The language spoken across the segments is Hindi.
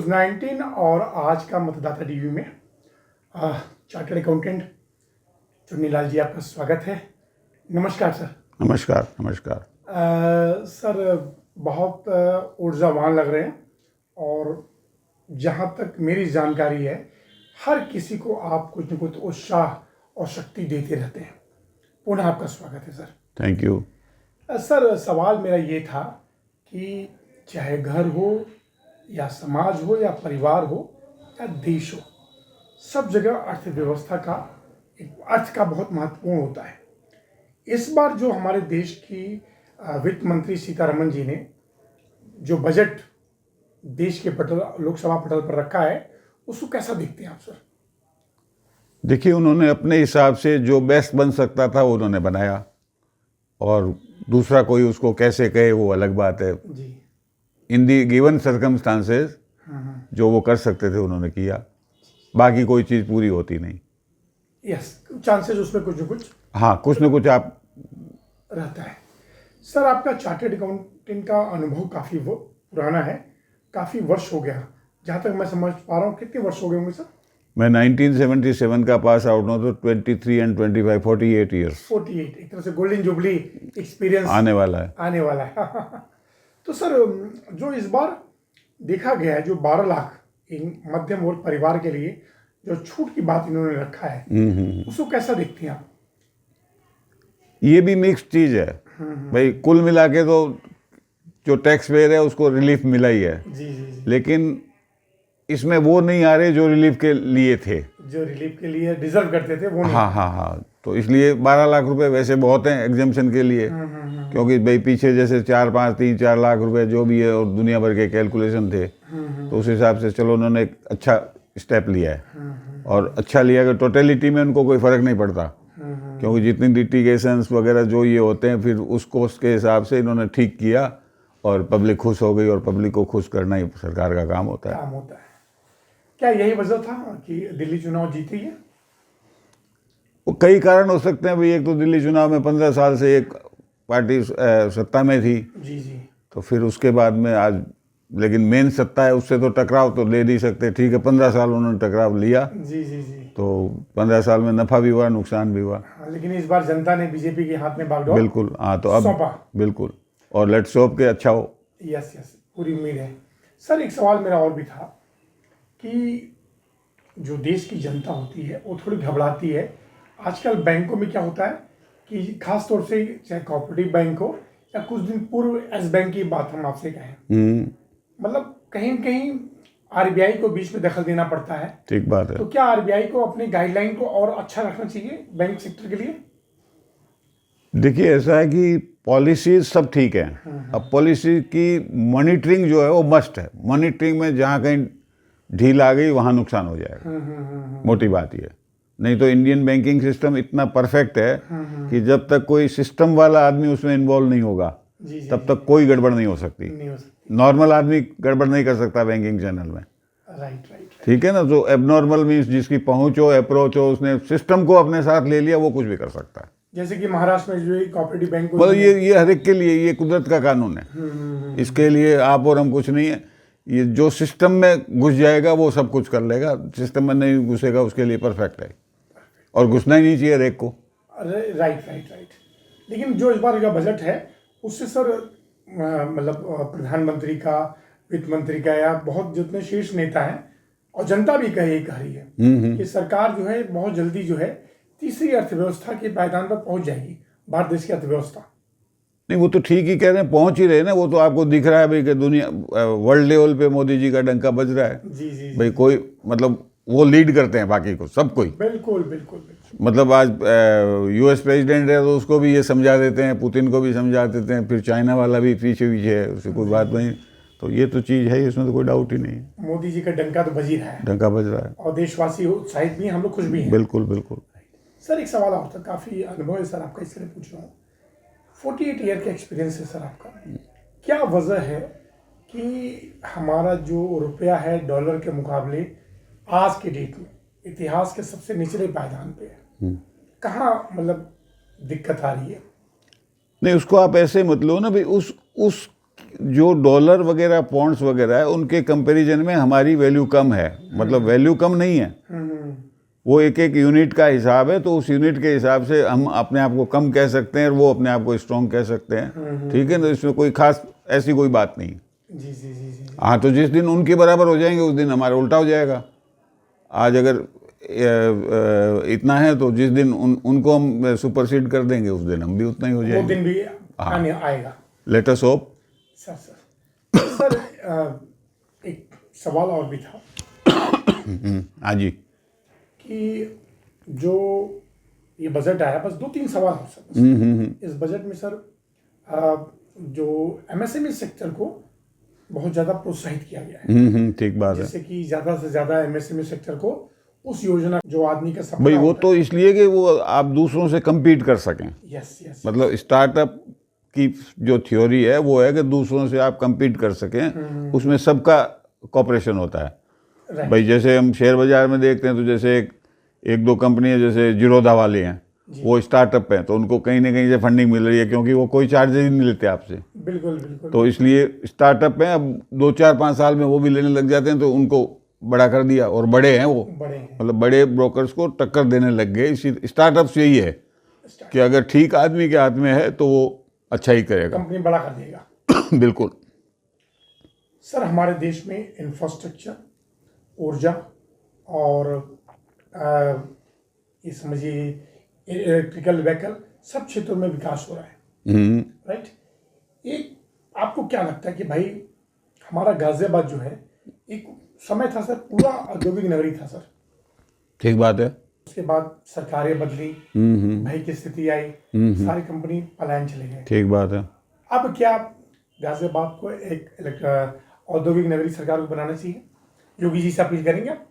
न्यूज़ 19 और आज का मतदाता टीवी में चार्टर्ड अकाउंटेंट चुन्नीलाल जी आपका स्वागत है। नमस्कार सर। नमस्कार नमस्कार। सर बहुत ऊर्जावान लग रहे हैं और जहाँ तक मेरी जानकारी है हर किसी को आप कुछ न कुछ उत्साह और शक्ति देते रहते हैं। पुनः आपका स्वागत है सर। Thank you. सर सवाल मेरा ये था कि चाहे घर हो या समाज हो या परिवार हो या देश हो, सब जगह अर्थव्यवस्था का अर्थ का बहुत महत्वपूर्ण होता है। इस बार जो हमारे देश की वित्त मंत्री सीतारमण जी ने जो बजट देश के लोकसभा पटल पर रखा है, उसको कैसा देखते हैं आप सर? देखिए, उन्होंने अपने हिसाब से जो बेस्ट बन सकता था उन्होंने बनाया, और दूसरा कोई उसको कैसे कहे वो अलग बात है। जी। इन दी गिवन सर्कमस्टांसेस जो वो कर सकते थे उन्होंने किया, बाकी कोई चीज़ पूरी होती नहीं। यस, चांसेस उसमें कुछ न कुछ, हाँ, कुछ न कुछ आप रहता है। सर आपका चार्टर्ड अकाउंटेंट का अनुभव काफ़ी पुराना है, काफ़ी वर्ष हो गया, जहाँ तक मैं समझ पा रहा हूँ। कितने वर्ष हो गए होंगे सर? मैं 1977 का पास आउट हूँ, तो 23 and 25 48 ईयर्स। 48, एक तरह से गोल्डन जुबली एक्सपीरियंस आने वाला है। तो सर जो इस बार देखा गया है, जो 12 लाख एक मध्यम वर्ग परिवार के लिए जो छूट की बात इन्होंने रखा है, उसको कैसा देखते हैं आप? ये भी मिक्स्ड चीज़ है भाई। कुल मिला के तो जो टैक्स पेयर है उसको रिलीफ मिला ही है। जी जी जी। लेकिन इसमें वो नहीं आ रहे जो रिलीफ के लिए थे, जो रिलीफ के लिए डिजर्व करते थे वो नहीं। हाँ। तो इसलिए 12 लाख रुपए वैसे बहुत हैं एग्जाम्पशन के लिए, क्योंकि भाई पीछे जैसे 4 लाख रुपए जो भी है और दुनिया भर के कैलकुलेशन थे, तो उस हिसाब से चलो उन्होंने एक अच्छा स्टेप लिया है। और अच्छा लिया कि टोटलिटी में उनको कोई फ़र्क नहीं पड़ता, क्योंकि जितनी लिटिगेशंस वगैरह जो ये होते हैं, फिर उसको उसके हिसाब से इन्होंने ठीक किया और पब्लिक खुश हो गई, और पब्लिक को खुश करना ही सरकार का काम होता है। क्या यही वजह था कि दिल्ली चुनाव जीती है? वो कई कारण हो सकते हैं भाई। एक तो दिल्ली चुनाव में 15 साल से एक पार्टी सत्ता में थी, जी जी, तो फिर उसके बाद में आज, लेकिन मेन सत्ता है, उससे तो टकराव तो ले नहीं सकते। ठीक है, 15 साल उन्होंने टकराव लिया, जी जी जी, तो 15 साल में नफ़ा भी हुआ, नुकसान भी हुआ। हाँ, लेकिन इस बार जनता ने बीजेपी के हाथ में बागडोर बिल्कुल, हाँ, तो अब सौंपा। बिल्कुल, और लेट्स होप के अच्छा हो। यस, पूरी उम्मीद है। सर एक सवाल मेरा और भी था कि जो देश की जनता होती है वो थोड़ी घबराती है। आजकल बैंकों में क्या होता है कि खास तौर से चाहे कोऑपरेटिव बैंक हो या कुछ दिन पूर्व एस बैंक की बात हम आपसे कहें, मतलब कहीं न कहीं आरबीआई को बीच में दखल देना पड़ता है। ठीक बात है। तो क्या आरबीआई को अपने गाइडलाइन को और अच्छा रखना चाहिए बैंक सेक्टर के लिए? देखिए, ऐसा है कि पॉलिसीज सब ठीक है, अब पॉलिसी की मॉनिटरिंग जो है वो मस्ट है। मॉनिटरिंग में जहाँ कहीं ढील आ गई वहाँ नुकसान हो जाएगा। मोटी बात ये, नहीं तो इंडियन बैंकिंग सिस्टम इतना परफेक्ट है कि जब तक कोई सिस्टम वाला आदमी उसमें इन्वॉल्व नहीं होगा, तब तक कोई गड़बड़ नहीं हो सकती। नॉर्मल आदमी गड़बड़ नहीं कर सकता बैंकिंग चैनल में। राइट। ठीक है ना। तो एबनॉर्मल मीन्स जिसकी पहुंच हो, अप्रोच हो, उसने सिस्टम को अपने साथ ले लिया, वो कुछ भी कर सकता है। जैसे कि महाराष्ट्र में जो कोऑपरेटिव बैंक, मतलब ये हर एक के लिए, ये कुदरत का कानून है। इसके लिए आप और हम कुछ नहीं है। ये जो सिस्टम में घुस जाएगा वो सब कुछ कर लेगा, सिस्टम में नहीं घुसेगा उसके लिए परफेक्ट है, और घुसना ही नहीं चाहिए हर एक को। राइट। लेकिन जो इस बार का बजट है उससे सर मतलब प्रधानमंत्री का, वित्त मंत्री का, या बहुत जितने शीर्ष नेता हैं और जनता भी कह रही है कि सरकार जो है बहुत जल्दी जो है तीसरी अर्थव्यवस्था के पायदान पर पहुंच जाएगी, भारत देश की अर्थव्यवस्था। नहीं, वो तो ठीक ही कह रहे हैं, पहुंच ही रहे ना। वो तो आपको दिख रहा है भाई कि दुनिया वर्ल्ड लेवल पे मोदी जी का डंका बज रहा है। जी भाई कोई मतलब वो लीड करते हैं बाकी को, सब कोई। बिल्कुल। मतलब आज यूएस प्रेसिडेंट है तो उसको भी ये समझा देते हैं, पुतिन को भी समझा देते हैं, फिर चाइना वाला भी पीछे है, उससे कोई बात नहीं। तो ये तो चीज़ है, इसमें तो कोई डाउट ही नहीं है। मोदी जी का डंका तो बज ही रहा है, डंका बज रहा है, और देशवासी उत्साहित भी हैं, हम लोग खुश भी हैं। बिल्कुल। सर एक सवाल और था, काफ़ी अनुभव है सर आपका, इसलिए पूछ रहा हूँ। 48 ईयर का एक्सपीरियंस है सर आपका, क्या वजह है कि हमारा जो रुपया है डॉलर के मुकाबले आज के डेट में इतिहास के सबसे निचले पायदान पे है? कहाँ मतलब दिक्कत आ रही है? नहीं, उसको आप ऐसे मत लो ना भाई। जो डॉलर वगैरह पॉन्ड्स वगैरह है उनके कंपैरिजन में हमारी वैल्यू कम है, मतलब वैल्यू कम नहीं है, वो एक एक यूनिट का हिसाब है, तो उस यूनिट के हिसाब से हम अपने आप को कम कह सकते हैं और वो अपने आप को स्ट्रॉन्ग कह सकते हैं। ठीक है ना, इसमें कोई खास ऐसी कोई बात नहीं। जी जी जी जी हाँ, तो जिस दिन उनके बराबर हो जाएंगे उस दिन हमारा उल्टा हो जाएगा। आज अगर इतना है तो जिस दिन उनको हम सुपरसीड कर देंगे उस दिन हम भी उतना ही हो वो जाएंगे। दिन भी आने आएगा। Let us hope. सर एक सवाल और भी था हाँ जी। कि जो ये बजट आया, बस 2-3 सवाल हो सर। इस बजट में सर जो एमएसएमई सेक्टर को बहुत ज़्यादा प्रोत्साहित किया गया है, ठीक बात है। जैसे कि ज़्यादा से ज़्यादा एमएसएमई सेक्टर को उस योजना जो आदमी का सपना भाई वो होता तो इसलिए कि वो आप दूसरों से compete कर सकें। है। यस यस मतलब स्टार्टअप की जो थ्योरी है वो है कि दूसरों से आप compete कर सकें, उसमें सबका कॉपरेशन होता है। राइट। भाई जैसे हम शेयर बाजार में देखते हैं तो जैसे एक दो कंपनियां जैसे जीरोधा वाले हैं, वो स्टार्टअप हैं, तो उनको कहीं ना कहीं से फंडिंग मिल रही है क्योंकि वो कोई चार्जेस ही नहीं लेते आपसे। बिल्कुल बिल्कुल। तो इसलिए स्टार्टअप हैं, अब 2-4-5 साल में वो भी लेने लग जाते हैं, तो उनको बड़ा कर दिया और बड़े हैं वो, बड़े हैं। मतलब बड़े ब्रोकर्स को टक्कर देने लग गए। इसी स्टार्टअप्स यही है कि अगर ठीक आदमी के हाथ में है तो वो अच्छा ही करेगा। कंपनी बड़ा कर देगा। बिल्कुल। सर हमारे देश में इंफ्रास्ट्रक्चर, ऊर्जा और ये समझिए इलेक्ट्रिकल व्हीकल, सब क्षेत्रों में विकास हो रहा है। राइट। एक आपको क्या लगता है कि भाई हमारा गाजियाबाद जो है, एक समय था सर पूरा औद्योगिक नगरी था सर, ठीक बात है। उसके बाद सरकारें बदली, भय की स्थिति आई, सारी कंपनी पलायन चले गए। ठीक बात है। अब क्या गाजियाबाद को एक औद्योगिक नगरी सरकार को बनाना चाहिए? योगी जी से अपील करेंगे आप?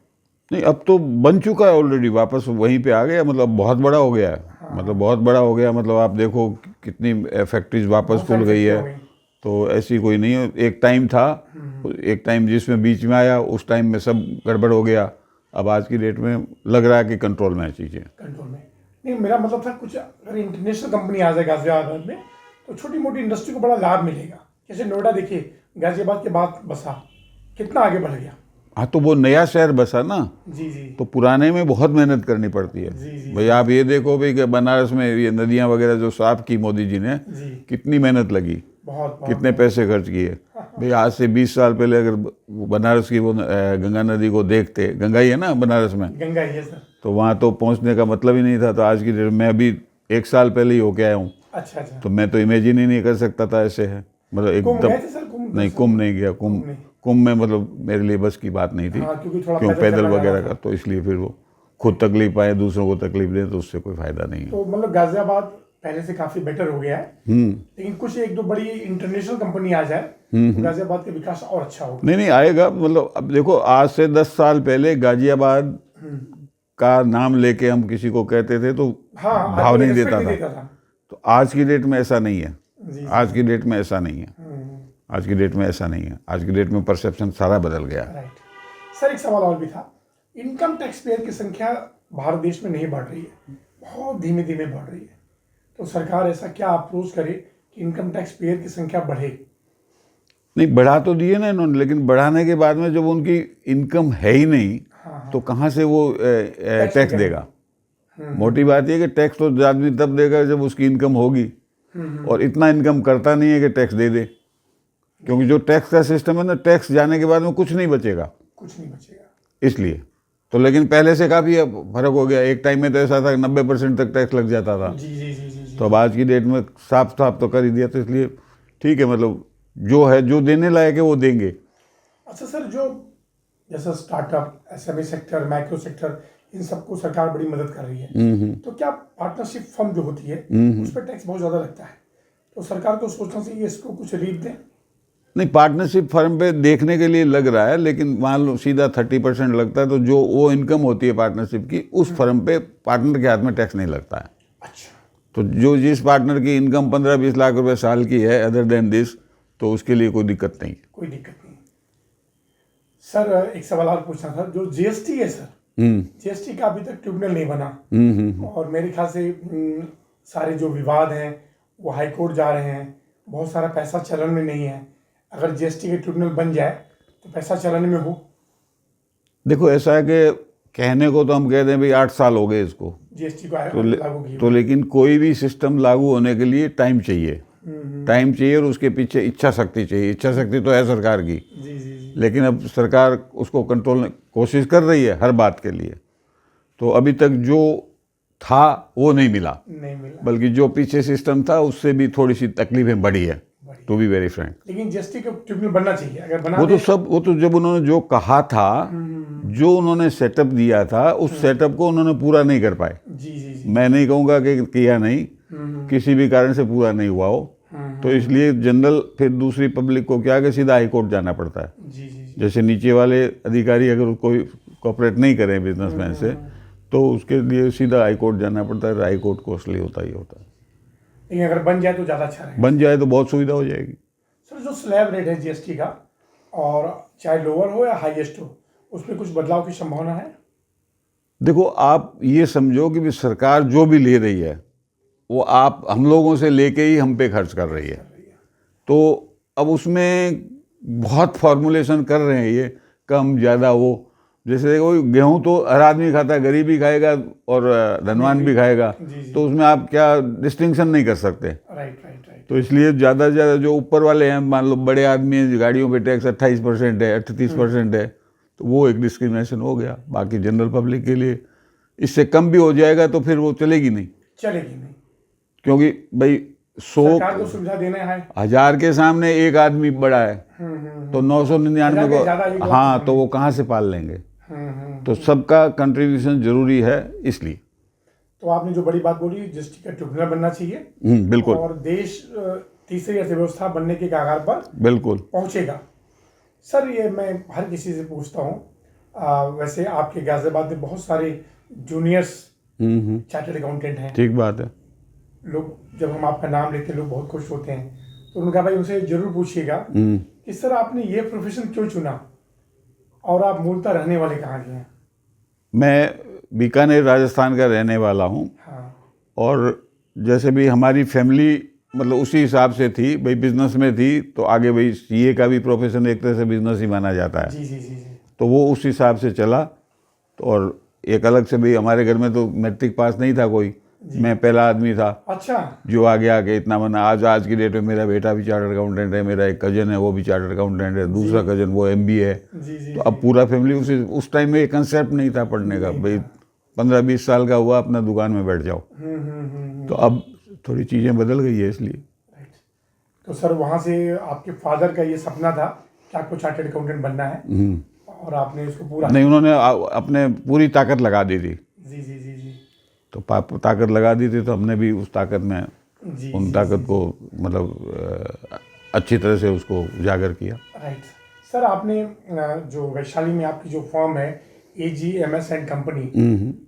नहीं, अब तो बन चुका है ऑलरेडी, वापस वहीं पे आ गया, मतलब बहुत बड़ा हो गया है। मतलब बहुत बड़ा हो गया, मतलब आप देखो कितनी फैक्ट्रीज वापस खुल गई है। तो ऐसी कोई नहीं है। एक टाइम था, एक टाइम जिसमें बीच में आया, उस टाइम में सब गड़बड़ हो गया। अब आज की डेट में लग रहा है कि कंट्रोल में है चीज़ें। कंट्रोल में नहीं, मेरा मतलब था कुछ अगर इंटरनेशनल कंपनी आ जाए गाजियाबाद में तो छोटी मोटी इंडस्ट्री को बड़ा लाभ मिलेगा। जैसे नोएडा देखिए, गाजियाबाद के बाद बसा, कितना आगे बढ़ गया। हाँ, तो वो नया शहर बसा ना। जी जी। तो पुराने में बहुत मेहनत करनी पड़ती है। जी जी भाई आप ये देखो भाई कि बनारस में ये नदियाँ वगैरह जो साफ की मोदी जी ने, जी। कितनी मेहनत लगी, बहुत कितने पैसे खर्च किए। भाई आज से 20 साल पहले अगर बनारस की वो गंगा नदी को देखते, गंगा ही है ना बनारस में, गंगा ही है सर। तो वहाँ तो पहुँचने का मतलब ही नहीं था। तो आज की डेट में अभी 1 साल पहले ही होके आया हूँ, अच्छा अच्छा। तो मैं तो इमेजिन ही नहीं कर सकता था ऐसे है। मतलब कुंभ गए थे एकदम सर? कुंभ नहीं, कुंभ नहीं गया। कुंभ में मतलब मेरे लिए बस की बात नहीं थी, हाँ, क्योंकि थोड़ा क्यों पैदल चलना वगैरह जाना का, तो इसलिए फिर वो खुद तकलीफ आए, दूसरों को तकलीफ दे, तो उससे कोई फायदा नहीं है। तो मतलब गाजियाबाद पहले से काफी बेटर हो गया है, लेकिन कुछ एक दो बड़ी इंटरनेशनल कंपनी आ जाए तो गाजियाबाद का विकास और अच्छा होगा। नहीं आएगा। मतलब अब देखो, आज से 10 साल पहले गाजियाबाद का नाम लेके हम किसी को कहते थे तो हाँ, भाव नहीं respect देता था। तो आज की डेट में ऐसा नहीं है। जी। आज की डेट में ऐसा नहीं है। आज की डेट में ऐसा नहीं है। आज की डेट में परसेप्शन सारा बदल गया। राइट। सर एक सवाल और भी था, इनकम टैक्स पेयर की संख्या भारत देश में नहीं बढ़ रही है, बहुत धीमे धीमे बढ़ रही है। तो सरकार ऐसा क्या अप्रोच करे कि इनकम टैक्स पेयर की संख्या बढ़े? नहीं, बढ़ा तो दिए ना इन्होंने, लेकिन बढ़ाने के बाद में जब उनकी इनकम है ही नहीं, तो कहाँ से वो टैक्स देगा? मोटी बात यह कि टैक्स तो आदमी तब देगा जब उसकी इनकम होगी, और इतना इनकम करता नहीं है कि टैक्स दे दे। क्योंकि जो टैक्स का सिस्टम है ना, टैक्स जाने के बाद में कुछ नहीं बचेगा, कुछ नहीं बचेगा। इसलिए तो। लेकिन पहले से काफ़ी फर्क हो गया। एक टाइम में तो ऐसा था कि 90% तक टैक्स लग जाता था। जी जी जी जी। तो अब आज की डेट में साफ साफ तो कर ही दिया, तो इसलिए ठीक है। मतलब जो है, जो देने लायक है वो देंगे। अच्छा सर, जो जैसा startup, SME sector, micro sector, इन सबको सरकार बड़ी मदद कर रही है, तो क्या पार्टनरशिप फर्म जो होती है उस पर टैक्स बहुत ज़्यादा लगता है, तो सरकार को सोचना चाहिए इसको कुछ रिलीफ दें? नहीं, पार्टनरशिप फर्म पे देखने के लिए लग रहा है, लेकिन मान लो सीधा 30% लगता है, तो जो वो इनकम होती है पार्टनरशिप की, उस फर्म पे पार्टनर के हाथ में टैक्स नहीं लगता है। अच्छा। तो जो जिस पार्टनर की इनकम 15-20 लाख रुपए साल की है, अदर देन दिस, तो उसके लिए कोई दिक्कत नहीं। कोई दिक्कत नहीं। सर एक सवाल और पूछना था, जो जीएसटी है सर, जीएसटी का अभी तक ट्रिब्यूनल नहीं बना, और मेरे ख्याल से सारे जो विवाद हैं वो हाई कोर्ट जा रहे हैं, बहुत सारा पैसा चलन में नहीं है, अगर जीएसटी का ट्रिब्यूनल बन जाए तो पैसा चलाने में हो? देखो ऐसा है कि कहने को तो हम कहते हैं भाई 8 साल हो गए इसको, जीएसटी को तो लागू किए तो लेकिन कोई भी सिस्टम लागू होने के लिए टाइम चाहिए, टाइम चाहिए और उसके पीछे इच्छा शक्ति चाहिए। इच्छा शक्ति तो है सरकार की, जी जी जी। लेकिन अब सरकार उसको कंट्रोल कोशिश कर रही है हर बात के लिए। तो अभी तक जो था वो नहीं मिला, बल्कि जो पीछे सिस्टम था उससे भी थोड़ी सी तकलीफें बढ़ी है, टू बी वेरी फ्रैंक। लेकिन जीएसटी का ट्रिब्यूनल बनना चाहिए, अगर बना वो तो जब उन्होंने जो कहा था, जो उन्होंने सेटअप दिया था, उस सेटअप को उन्होंने पूरा नहीं कर पाए। जी जी जी। मैं नहीं कहूँगा कि किया नहीं, किसी भी कारण से पूरा नहीं हुआ हो, तो इसलिए जनरल फिर दूसरी पब्लिक को क्या कि सीधा हाई कोर्ट जाना पड़ता है। जी जी। जैसे नीचे वाले अधिकारी अगर कोई कोऑपरेट नहीं करें बिजनेसमैन से, तो उसके लिए सीधा हाई कोर्ट जाना पड़ता है। हाई कोर्ट कॉस्टली होता ही होता है। लेकिन अगर बन जाए तो ज़्यादा अच्छा रहेगा। बन जाए तो बहुत सुविधा हो जाएगी। सर जो स्लैब रेट है जीएसटी का, और चाहे लोअर हो या हाईएस्ट हो, उसमें कुछ बदलाव की संभावना है? देखो आप ये समझो कि भी सरकार जो भी ले रही है वो आप हम लोगों से लेके ही हम पे खर्च कर रही है। तो अब उसमें बहुत फॉर्मुलेशन कर रहे हैं ये, कम ज़्यादा वो। जैसे देखो गेहूँ तो हर आदमी खाता है, गरीब भी खाएगा और धनवान भी खाएगा, तो उसमें आप क्या डिस्टिंक्शन नहीं कर सकते। Right right right. तो इसलिए ज़्यादा से ज़्यादा जो ऊपर वाले हैं, मान लो बड़े आदमी हैं, गाड़ियों पे टैक्स 28% है, 38% है, तो वो एक डिस्क्रिमिनेशन हो गया। बाकी जनरल पब्लिक के लिए इससे कम भी हो जाएगा तो फिर वो चलेगी नहीं, क्योंकि भाई 100 सरकार को सुविधा देना है, 1000 के सामने एक आदमी बड़ा है, तो 999 को हाँ, तो वो कहाँ से पाल लेंगे। तो सबका कंट्रीब्यूशन जरूरी है। इसलिए तो आपने जो बड़ी बात बोली, जीएसटी का ट्रिब्यूनल बनना चाहिए, बिल्कुल, और देश तीसरी अर्थव्यवस्था बनने के कगार पर बिल्कुल पहुंचेगा। सर ये मैं हर किसी से पूछता हूँ, वैसे आपके गाजियाबाद में बहुत सारे जूनियर्स चार्टर्ड अकाउंटेंट हैं। ठीक बात है। लोग जब हम आपका नाम लेते हैं लोग बहुत खुश होते हैं, तो उनका भाई उनसे जरूर पूछिएगा कि सर आपने ये प्रोफेशन क्यों चुना, और आप मूलतः रहने वाले कहाँ के हैं? मैं बीकानेर राजस्थान का रहने वाला हूँ। हाँ। और जैसे भी हमारी फैमिली मतलब उसी हिसाब से थी, भाई बिजनेस में थी, तो आगे भाई सीए का भी प्रोफेशन एक तरह से बिजनेस ही माना जाता है। जी जी जी जी। तो वो उस हिसाब से चला। तो और एक अलग से भाई हमारे घर में तो मैट्रिक पास नहीं था कोई, मैं पहला आदमी था। अच्छा। जो आगे आके इतना बना। आज की डेट में मेरा बेटा भी चार्टर्ड अकाउंटेंट है, मेरा एक कजन है वो भी चार्टर्ड अकाउंटेंट है, दूसरा कजन वो MBA है। तो अब पूरा फैमिली उस टाइम में ये कंसेप्ट नहीं था पढ़ने का, भाई 15-20 साल का हुआ अपना दुकान में बैठ जाओ। तो अब थोड़ी चीज़ें बदल गई है इसलिए। तो सर वहाँ से आपके फादर का ये सपना था कि आपको चार्टर्ड अकाउंटेंट बनना है, और आपने इसको पूरा नहीं, उन्होंने अपने पूरी ताकत लगा दी थी। जी जी जी जी। तो ताकत लगा दी थी, तो हमने भी उस ताकत में उन ताकत को मतलब अच्छी तरह से उसको उजागर किया। राइट। सर आपने जो वैशाली में आपकी जो फर्म है AGMS एंड कंपनी,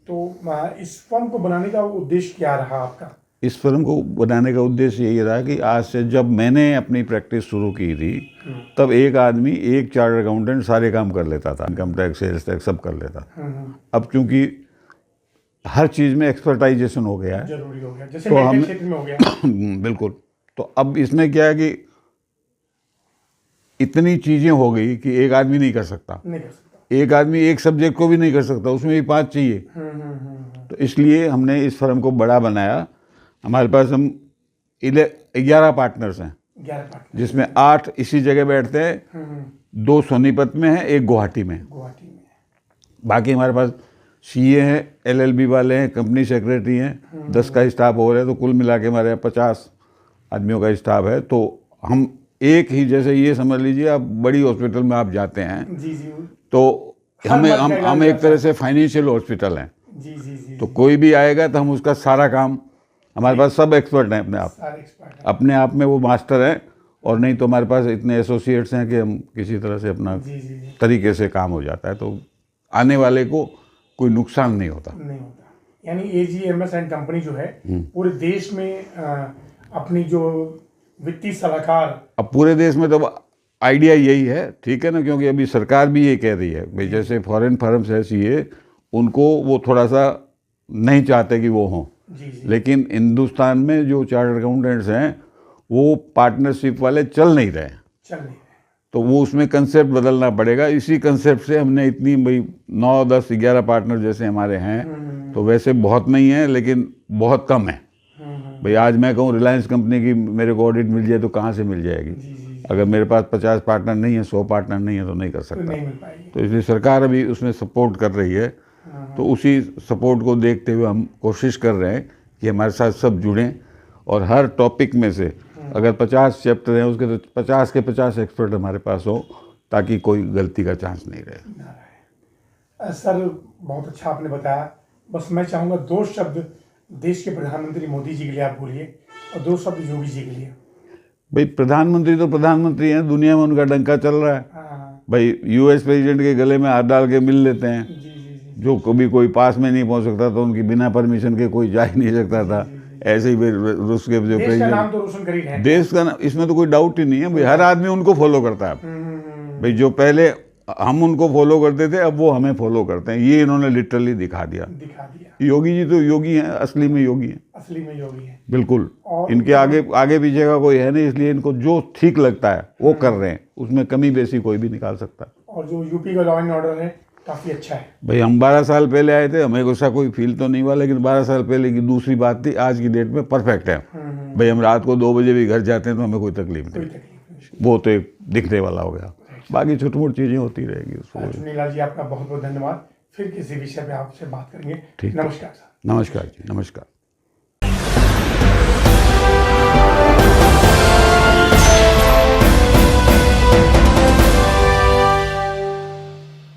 तो इस फर्म को बनाने का उद्देश्य क्या रहा आपका? इस फर्म को बनाने का उद्देश्य यही रहा कि आज से जब मैंने अपनी प्रैक्टिस शुरू की थी, तब एक आदमी एक चार्टर्ड अकाउंटेंट सारे काम कर लेता था, इनकम टैक्स, सेल्स टैक्स सब कर लेता था। अब क्योंकि हर चीज़ में एक्सपर्टाइजेशन हो गया है, जरूरी हो गया, जैसे तो हम क्षेत्र में हो गया। बिल्कुल। तो अब इसमें क्या है कि इतनी चीज़ें हो गई कि एक आदमी नहीं कर सकता, एक आदमी एक सब्जेक्ट को भी नहीं कर सकता, उसमें भी 5 चाहिए। तो इसलिए हमने इस फर्म को बड़ा बनाया। हमारे पास हम 11 पार्टनर्स हैं, जिसमें 8 इसी जगह बैठते हैं, 2 सोनीपत में हैं, 1 गुवाहाटी में। बाकी हमारे पास CA हैं, LLB वाले हैं, कंपनी सेक्रेटरी हैं, 10 का स्टाफ हो रहा है, तो कुल मिला के हमारे 50 आदमियों का स्टाफ है। तो हम एक ही, जैसे ये समझ लीजिए आप बड़ी हॉस्पिटल में आप जाते हैं, तो हम एक तरह से फाइनेंशियल हॉस्पिटल हैं। तो कोई भी आएगा तो हम उसका सारा काम, हमारे पास सब एक्सपर्ट हैं, अपने आप में वो मास्टर हैं। और नहीं तो हमारे पास इतने एसोसिएट्स हैं कि हम किसी तरह से अपना तरीके से काम हो जाता है, तो आने वाले को कोई नुकसान नहीं होता। यानी AGMS एंड कंपनी जो है पूरे देश में अपनी जो वित्तीय सलाहकार, अब पूरे देश में तो आइडिया यही है, ठीक है ना, क्योंकि अभी सरकार भी ये कह रही है भाई जैसे फॉरेन फर्म्स है CA, उनको वो थोड़ा सा नहीं चाहते कि वो हों, लेकिन हिंदुस्तान में जो चार्टर्ड अकाउंटेंट्स हैं वो पार्टनरशिप वाले चल नहीं रहे। तो वो उसमें कंसेप्ट बदलना पड़ेगा। इसी कंसेप्ट से हमने इतनी भाई 9, 10, 11 पार्टनर जैसे हमारे हैं, तो वैसे बहुत नहीं है लेकिन बहुत कम है। भाई आज मैं कहूँ रिलायंस कंपनी की मेरे को ऑडिट मिल जाए तो कहाँ से मिल जाएगी? अगर मेरे पास 50 पार्टनर नहीं है, 100 पार्टनर नहीं है तो नहीं कर सकता। नहीं मिल पाएगी। तो इसलिए सरकार अभी उसमें सपोर्ट कर रही है। तो उसी सपोर्ट को देखते हुए हम कोशिश कर रहे हैं कि हमारे साथ सब जुड़ें और हर टॉपिक में से अगर 50 चैप्टर हैं उसके तो 50 के 50 एक्सपर्ट हमारे पास हो, ताकि कोई गलती का चांस नहीं रहे। सर बहुत अच्छा आपने बताया। बस मैं चाहूँगा 2 शब्द देश के प्रधानमंत्री मोदी जी के लिए आप बोलिए और 2 शब्द योगी जी के लिए। भाई प्रधानमंत्री तो प्रधानमंत्री हैं, दुनिया में उनका डंका चल रहा है। भाई यूएस प्रेसिडेंट के गले में हाथ डाल के मिल लेते हैं। जो कभी कोई पास में नहीं पहुंच सकता था, उनकी बिना परमिशन के कोई जा ही नहीं सकता था। ऐसे ही रूस के जो देश का नाम तो रोशन कर ही रहे हैं। देश का इसमें तो कोई डाउट ही नहीं है भाई, हर आदमी उनको फॉलो करता है। भाई जो पहले हम उनको फॉलो करते थे, अब वो हमें फॉलो करते हैं। ये इन्होंने लिटरली दिखा दिया। योगी जी तो योगी हैं, असली में योगी हैं। असली में योगी हैं बिल्कुल। इनके आगे पीछे का कोई है नहीं, इसलिए इनको जो ठीक लगता है वो कर रहे हैं, उसमें कमी बेसी कोई भी निकाल सकता है। और जो यूपी का लॉ एंड ऑर्डर है काफी अच्छा है। भाई हम 12 साल पहले आए थे, हमें ऐसा कोई फील तो नहीं हुआ, लेकिन 12 साल पहले की दूसरी बात थी। आज की डेट में परफेक्ट है। भाई हम रात को 2 बजे भी घर जाते हैं तो हमें कोई तकलीफ नहीं। वो तो एक दिखने वाला हो गया, बाकी छोटी मोटी चीजें होती रहेगी उसको। चुन्नीलाल जी आपका बहुत बहुत धन्यवाद। फिर किसी विषय पे आपसे बात करेंगे। ठीक, नमस्कार सर। नमस्कार जी, नमस्कार।